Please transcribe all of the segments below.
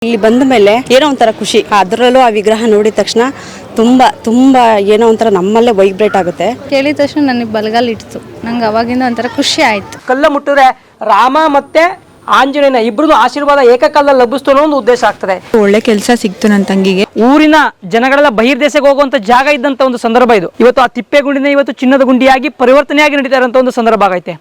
ಇಲ್ಲಿ ಬಂದ ಮೇಲೆ ಏನೋ ಒಂಥರ ಖುಷಿ, ಅದರಲ್ಲೂ ಆ ವಿಗ್ರಹ ನೋಡಿದ ತಕ್ಷಣ ತುಂಬಾ ತುಂಬಾ ಏನೋ ಒಂಥರ ನಮ್ಮಲ್ಲೇ ವೈಬ್ರೇಟ್ ಆಗುತ್ತೆ. ಕೇಳಿದ ತಕ್ಷಣ ನನಗೆ ಬಲಗಾಲ ಇಡ್ತು. ನಂಗೆ ಅವಾಗಿಂದ ಒಂಥರ ಖುಷಿ ಆಯ್ತು. ಕಲ್ಲ ಮುಟ್ಟಿದ್ರೆ ರಾಮ ಮತ್ತೆ ಆಂಜನೇಯನ ಇಬ್ಬರದು ಆಶೀರ್ವಾದ ಏಕಕಾಲ ಲಭಿಸ್ತು ಅನ್ನೋ ಒಂದು ಉದ್ದೇಶ ಆಗ್ತದೆ. ಒಳ್ಳೆ ಕೆಲಸ ಸಿಕ್ತು ನನ್ನ ತಂಗಿಗೆ. ಊರಿನ ಜನಗಳೆಲ್ಲ ಬಹಿರ್ದೇಶಕ್ಕೆ ಹೋಗುವಂತ ಜಾಗ ಇದ್ದಂತ ಒಂದು ಸಂದರ್ಭ ಇದು. ಇವತ್ತು ಆ ತಿಪ್ಪೆ ಗುಂಡಿನ ಇವತ್ತು ಚಿನ್ನದ ಗುಂಡಿಯಾಗಿ ಪರಿವರ್ತನೆಯಾಗಿ ನಡೀತಾ ಇರುವಂತ ಒಂದು ಸಂದರ್ಭ ಆಗೈತೆ.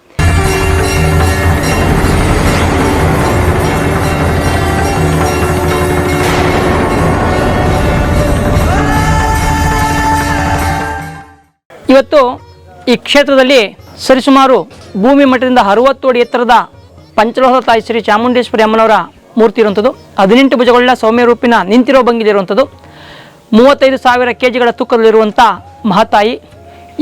ಇವತ್ತು ಈ ಕ್ಷೇತ್ರದಲ್ಲಿ ಸರಿಸುಮಾರು ಭೂಮಿ ಮಟ್ಟದಿಂದ 60 ಅಡಿ ಎತ್ತರದ ಪಂಚಲೋಹದ ತಾಯಿ ಶ್ರೀ ಚಾಮುಂಡೇಶ್ವರಿ ಅಮ್ಮನವರ ಮೂರ್ತಿ ಇರುವಂಥದ್ದು. 18 ಭುಜಗಳ ಸೌಮ್ಯ ರೂಪಿನ ನಿಂತಿರೋ ಭಂಗಿಲಿರುವಂಥದ್ದು. 35,000 kgಗಳ ತೂಕದಲ್ಲಿರುವಂಥ ಮಹಾತಾಯಿ.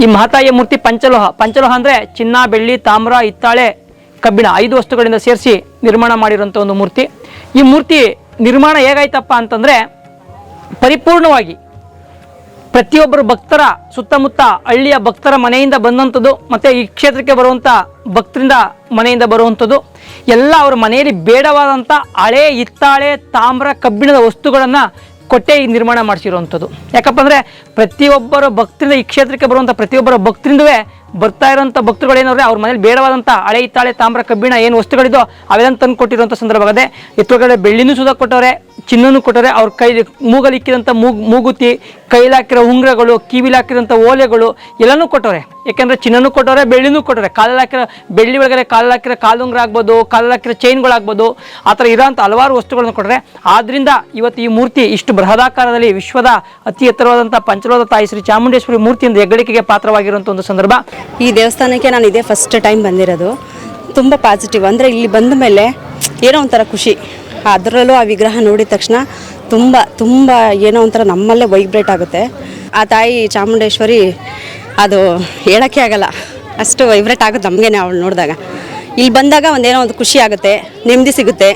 ಈ ಮಹಾತಾಯಿಯ ಮೂರ್ತಿ ಪಂಚಲೋಹ ಅಂದರೆ ಚಿನ್ನ, ಬೆಳ್ಳಿ, ತಾಮ್ರ, ಹಿತ್ತಾಳೆ, ಕಬ್ಬಿಣ 5 ವಸ್ತುಗಳಿಂದ ಸೇರಿಸಿ ನಿರ್ಮಾಣ ಮಾಡಿರುವಂಥ ಒಂದು ಮೂರ್ತಿ. ಈ ಮೂರ್ತಿ ನಿರ್ಮಾಣ ಹೇಗಾಯ್ತಪ್ಪ ಅಂತಂದರೆ ಪರಿಪೂರ್ಣವಾಗಿ ಪ್ರತಿಯೊಬ್ಬರು ಭಕ್ತರ ಸುತ್ತಮುತ್ತ ಹಳ್ಳಿಯ ಭಕ್ತರ ಮನೆಯಿಂದ ಬಂದಂಥದ್ದು, ಮತ್ತು ಈ ಕ್ಷೇತ್ರಕ್ಕೆ ಬರುವಂಥ ಭಕ್ತರಿಂದ ಮನೆಯಿಂದ ಬರುವಂಥದ್ದು ಎಲ್ಲ ಅವರ ಮನೆಯಲ್ಲಿ ಬೇಡವಾದಂಥ ಹಳೆ ಹಿತ್ತಾಳೆ, ತಾಮ್ರ, ಕಬ್ಬಿಣದ ವಸ್ತುಗಳನ್ನು ಕೊಟ್ಟೆ ಈ ನಿರ್ಮಾಣ ಮಾಡಿಸಿರುವಂಥದ್ದು. ಯಾಕಪ್ಪ ಅಂದರೆ ಪ್ರತಿಯೊಬ್ಬರ ಭಕ್ತರಿಂದ ಈ ಕ್ಷೇತ್ರಕ್ಕೆ ಬರುವಂಥ ಪ್ರತಿಯೊಬ್ಬರ ಭಕ್ತರಿಂದವೇ ಬರ್ತಾ ಇರೋಂಥ ಭಕ್ತರುಗಳೇನಂದರೆ ಅವ್ರ ಮನೇಲಿ ಬೇಡವಾದಂಥ ಹಳೆ ಹಿತ್ತಾಳೆ, ತಾಮ್ರ, ಕಬ್ಬಿಣ ಏನು ವಸ್ತುಗಳಿದೋ ಅವೆಲ್ಲ ತಂದು ಕೊಟ್ಟಿರುವಂಥ ಸಂದರ್ಭ ಆಗಿದೆ. ಎತ್ತೊಳಗಡೆ ಬೆಳ್ಳಿನೂ ಸುಧಾ ಕೊಟ್ಟವ್ರೆ, ಚಿನ್ನನೂ ಕೊಟ್ಟವ್ರೆ. ಅವ್ರ ಮೂಗಲ್ಲಿ ಇಕ್ಕಿದಂಥ ಮೂಗುತಿ, ಕೈಲಾಕಿರೋ ಉಂಗುರಗಳು, ಕಿವಿಲಿ ಹಾಕಿರೋಂಥ ಓಲೆಗಳು ಎಲ್ಲನೂ ಕೊಟ್ಟವ್ರೆ. ಯಾಕೆಂದರೆ ಚಿನ್ನನೂ ಕೊಟ್ಟವ್ರೆ, ಬೆಳ್ಳಿನೂ ಕೊಟ್ಟವ್ರೆ. ಕಾಲಲ್ಲಿ ಹಾಕಿರೋ ಬೆಳ್ಳಿ ಒಳಗಡೆ ಕಾಲಲ್ಲಿ ಹಾಕಿರೋ ಕಾಲುಂಗುರ ಆಗ್ಬೋದು, ಕಾಲಲ್ಲಿ ಹಾಕಿರೋ ಚೈನ್ಗಳಾಗ್ಬೋದು, ಆ ಥರ ಇರೋಂಥ ಹಲವಾರು ವಸ್ತುಗಳನ್ನು ಕೊಟ್ಟರೆ. ಆದ್ದರಿಂದ ಇವತ್ತು ಈ ಮೂರ್ತಿ ಇಷ್ಟು ಬೃಹದಾಕಾರದಲ್ಲಿ ವಿಶ್ವದ ಅತಿ ಎತ್ತರವಾದಂಥ ಪಂಚಲೋಹದ ತಾಯಿ ಶ್ರೀ ಚಾಮುಂಡೇಶ್ವರಿ ಮೂರ್ತಿಯಿಂದ ಹೆಗ್ಗಳಿಕೆಗೆ ಪಾತ್ರವಾಗಿರುವಂಥ ಒಂದು ಸಂದರ್ಭ. ಈ ದೇವಸ್ಥಾನಕ್ಕೆ ನಾನು ಇದೇ ಫಸ್ಟ್ ಟೈಮ್ ಬಂದಿರೋದು. ತುಂಬ ಪಾಸಿಟಿವ್, ಅಂದರೆ ಇಲ್ಲಿ ಬಂದ ಮೇಲೆ ಏನೋ ಒಂಥರ ಖುಷಿ, ಅದರಲ್ಲೂ ಆ ವಿಗ್ರಹ ನೋಡಿದ ತಕ್ಷಣ ತುಂಬ ತುಂಬ ಏನೋ ಒಂಥರ ನಮ್ಮಲ್ಲೇ ವೈಬ್ರೇಟ್ ಆಗುತ್ತೆ. ಆ ತಾಯಿ ಚಾಮುಂಡೇಶ್ವರಿ ಅದು ಹೇಳೋಕ್ಕೆ ಆಗಲ್ಲ, ಅಷ್ಟು ವೈಬ್ರೇಟ್ ಆಗುತ್ತೆ ನಮಗೆ ಅವಳು ನೋಡಿದಾಗ. ಇಲ್ಲಿ ಬಂದಾಗ ಒಂದೇನೋ ಒಂದು ಖುಷಿ ಆಗುತ್ತೆ, ನೆಮ್ಮದಿ ಸಿಗುತ್ತೆ,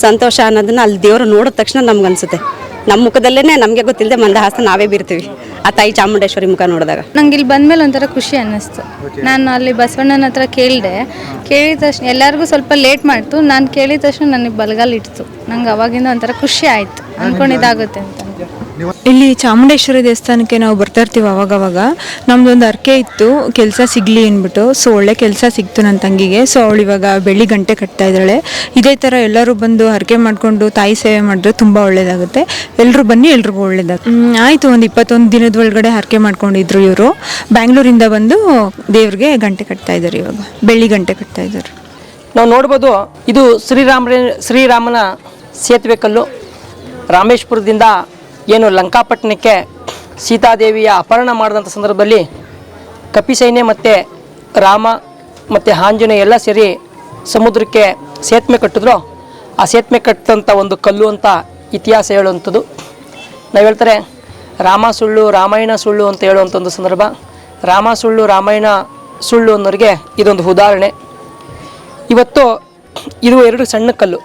ಸಂತೋಷ ಅನ್ನೋದನ್ನು ಅಲ್ಲಿ ದೇವರು ನೋಡಿದ ತಕ್ಷಣ ನಮ್ಗೆ ಅನಿಸುತ್ತೆ. ನಮ್ಮ ಮುಖದಲ್ಲೇ ನಮಗೆ ಗೊತ್ತಿಲ್ಲದೆ ಮಂದಹಾಸ ನಾವೇ ಬೀರ್ತೀವಿ ಆ ತಾಯಿ ಚಾಮುಂಡೇಶ್ವರಿ ಮುಖ ನೋಡಿದಾಗ. ನಂಗೆ ಇಲ್ಲಿ ಬಂದಮೇಲೆ ಒಂಥರ ಖುಷಿ ಅನ್ನಿಸ್ತು. ನಾನು ಅಲ್ಲಿ ಬಸವಣ್ಣನ ಹತ್ರ ಕೇಳಿದ ತಕ್ಷಣ ಎಲ್ಲರಿಗೂ ಸ್ವಲ್ಪ ಲೇಟ್ ಮಾಡ್ತು. ನಾನು ಕೇಳಿದ ತಕ್ಷಣ ನನಗೆ ಬಲಗಾಲ ಇಡ್ತು. ನಂಗೆ ಅವಾಗಿಂದ ಒಂಥರ ಖುಷಿ ಆಯಿತು, ಅಂದ್ಕೊಂಡಿದ್ದಾಗುತ್ತೆ ಅಂತ. ಇಲ್ಲಿ ಚಾಮುಂಡೇಶ್ವರಿ ದೇವಸ್ಥಾನಕ್ಕೆ ನಾವು ಬರ್ತಾ ಇರ್ತೀವಿ ಅವಾಗವಾಗ. ನಮ್ದೊಂದು ಅರ್ಕೆ ಇತ್ತು ಕೆಲಸ ಸಿಗಲಿ ಅಂದ್ಬಿಟ್ಟು. ಸೊ ಒಳ್ಳೆ ಕೆಲಸ ಸಿಕ್ತು ನನ್ನ ತಂಗಿಗೆ. ಸೊ ಅವಳು ಇವಾಗ ಬೆಳ್ಳಿ ಗಂಟೆ ಕಟ್ತಾ ಇದ್ದಾಳೆ. ಇದೇ ಥರ ಎಲ್ಲರೂ ಬಂದು ಹರಕೆ ಮಾಡಿಕೊಂಡು ತಾಯಿ ಸೇವೆ ಮಾಡಿದ್ರೆ ತುಂಬ ಒಳ್ಳೇದಾಗುತ್ತೆ. ಎಲ್ಲರೂ ಬನ್ನಿ, ಎಲ್ರಿಗೂ ಒಳ್ಳೇದಾಗುತ್ತೆ. ಆಯಿತು, ಒಂದು 21 ದಿನದ ಒಳಗಡೆ ಹರಕೆ ಮಾಡ್ಕೊಂಡಿದ್ರು ಇವರು. ಬ್ಯಾಂಗ್ಳೂರಿಂದ ಬಂದು ದೇವ್ರಿಗೆ ಗಂಟೆ ಕಟ್ತಾ ಇದ್ದಾರೆ, ಇವಾಗ ಬೆಳ್ಳಿ ಗಂಟೆ ಕಟ್ತಾ ಇದ್ದಾರೆ. ನಾವು ನೋಡ್ಬೋದು, ಇದು ಶ್ರೀರಾಮನ ಸೇತುವೆ ಕಲ್ಲು. ರಾಮೇಶ್ವರದಿಂದ ಏನು ಲಂಕಾಪಟ್ಟಣಕ್ಕೆ ಸೀತಾದೇವಿಯ ಅಪಹರಣ ಮಾಡಿದಂಥ ಸಂದರ್ಭದಲ್ಲಿ ಕಪಿಸೈನ್ಯ ಮತ್ತು ರಾಮ ಮತ್ತು ಆಂಜನೇಯ ಎಲ್ಲ ಸೇರಿ ಸಮುದ್ರಕ್ಕೆ ಸೇತುವೆ ಕಟ್ಟಿದ್ರು. ಆ ಸೇತುವೆ ಕಟ್ಟಿದಂಥ ಒಂದು ಕಲ್ಲು ಅಂತ ಇತಿಹಾಸ ಹೇಳುವಂಥದ್ದು. ನಾವು ಹೇಳ್ತಾರೆ ರಾಮ ಸುಳ್ಳು ರಾಮಾಯಣ ಸುಳ್ಳು ಅಂತ ಹೇಳುವಂಥ ಒಂದು ಸಂದರ್ಭ. ರಾಮ ಸುಳ್ಳು ರಾಮಾಯಣ ಸುಳ್ಳು ಅನ್ನೋರಿಗೆ ಇದೊಂದು ಉದಾಹರಣೆ. ಇವತ್ತು ಇದು 2 ಸಣ್ಣ ಕಲ್ಲು.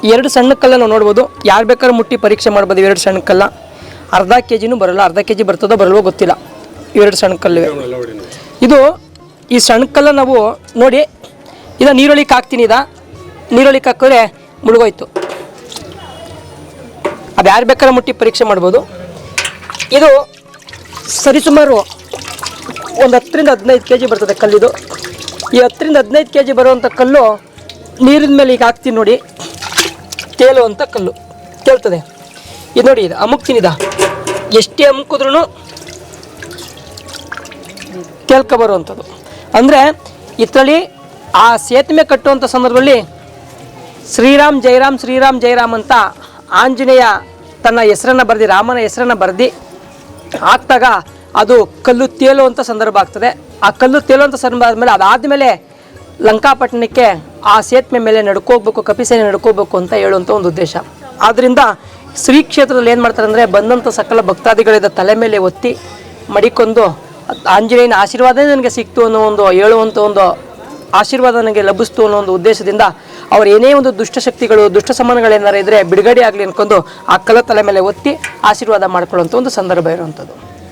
2 ಸಣ್ಣ ಕಲ್ಲನ್ನು ನೋಡ್ಬೋದು. ಯಾರು ಬೇಕಾದ್ರೂ ಮುಟ್ಟಿ ಪರೀಕ್ಷೆ ಮಾಡ್ಬೋದು. 2 ಸಣ್ಣ ಕಲ್ಲ, ಅರ್ಧ kg ಬರೋಲ್ಲ, ಅರ್ಧ kg ಬರ್ತದೋ ಬರಲ್ವೋ ಗೊತ್ತಿಲ್ಲ. 2 ಸಣ್ಣ ಕಲ್ಲಿವೆ. ಇದು ಈ ಸಣ್ಣ ಕಲ್ಲ ನಾವು ನೋಡಿ ಇದು ನೀರೊಳಿಗೆ ಹಾಕ್ತೀನಿ. ನೀರೊಳಿಗೆ ಹಾಕಿದ್ರೆ ಮುಳುಗೋಯ್ತು. ಅದು ಯಾರು ಬೇಕಾದ್ರೂ ಮುಟ್ಟಿ ಪರೀಕ್ಷೆ ಮಾಡ್ಬೋದು. ಇದು ಸರಿಸುಮಾರು ಒಂದು 10ರಿಂದ 15 kg ಬರ್ತದೆ ಕಲ್ಲಿದು. ಈ 10ರಿಂದ 15 kg ಬರುವಂಥ ಕಲ್ಲು ನೀರಿನ ಮೇಲೆ ಈಗ ಹಾಕ್ತೀನಿ ನೋಡಿ, ತೇಲುವಂಥ ಕಲ್ಲು ತೇಲ್ತದೆ. ಇದು ನೋಡಿ, ಇದು ಅಮುಕ್ತಿನಿದ ಎಷ್ಟೇ ಅಮುಕಿದ್ರೂ ತೇಲ್ಕೊಬರುವಂಥದ್ದು. ಅಂದರೆ ಇದರಲ್ಲಿ ಆ ಸೇತುವೆ ಕಟ್ಟುವಂಥ ಸಂದರ್ಭದಲ್ಲಿ ಶ್ರೀರಾಮ್ ಜಯರಾಮ್ ಶ್ರೀರಾಮ್ ಜಯರಾಮ್ ಅಂತ ಆಂಜನೇಯ ತನ್ನ ಹೆಸರನ್ನು ಬರೆದು, ರಾಮನ ಹೆಸರನ್ನು ಬರೆದು ಹಾಕ್ದಾಗ ಅದು ಕಲ್ಲು ತೇಲುವಂಥ ಸಂದರ್ಭ ಆಗ್ತದೆ. ಆ ಕಲ್ಲು ತೇಲುವಂಥ ಸಂದರ್ಭ ಆದಮೇಲೆ ಅದಾದಮೇಲೆ ಲಂಕಾಪಟ್ಟಣಕ್ಕೆ ಆ ಸೇತುವೆ ಮೇಲೆ ನಡ್ಕೋಬೇಕು, ಕಪಿಸೇನೆ ನಡ್ಕೋಬೇಕು ಅಂತ ಹೇಳುವಂಥ ಒಂದು ಉದ್ದೇಶ. ಆದ್ದರಿಂದ ಶ್ರೀ ಕ್ಷೇತ್ರದಲ್ಲಿ ಏನು ಮಾಡ್ತಾರೆ ಅಂದರೆ ಬಂದಂಥ ಸಕಲ ಭಕ್ತಾದಿಗಳಿಂದ ತಲೆ ಮೇಲೆ ಒತ್ತಿ ಮಡಿಕೊಂಡು ಆಂಜನೇಯನ ಆಶೀರ್ವಾದ ನನಗೆ ಸಿಕ್ತು ಅನ್ನೋ ಒಂದು ಹೇಳುವಂಥ ಒಂದು ಆಶೀರ್ವಾದ ನನಗೆ ಲಭಿಸ್ತು ಅನ್ನೋ ಒಂದು ಉದ್ದೇಶದಿಂದ ಅವ್ರು ಏನೇ ಒಂದು ದುಷ್ಟಶಕ್ತಿಗಳು ದುಷ್ಟ ಸಮಾನಗಳೇನಾರು ಇದ್ದರೆ ಬಿಡುಗಡೆ ಆಗಲಿ ಅಂದ್ಕೊಂಡು ಆ ಕಲ್ಲ ತಲೆ ಮೇಲೆ ಒತ್ತಿ ಆಶೀರ್ವಾದ ಮಾಡ್ಕೊಳ್ಳುವಂಥ ಒಂದು ಸಂದರ್ಭ ಇರುವಂಥದ್ದು.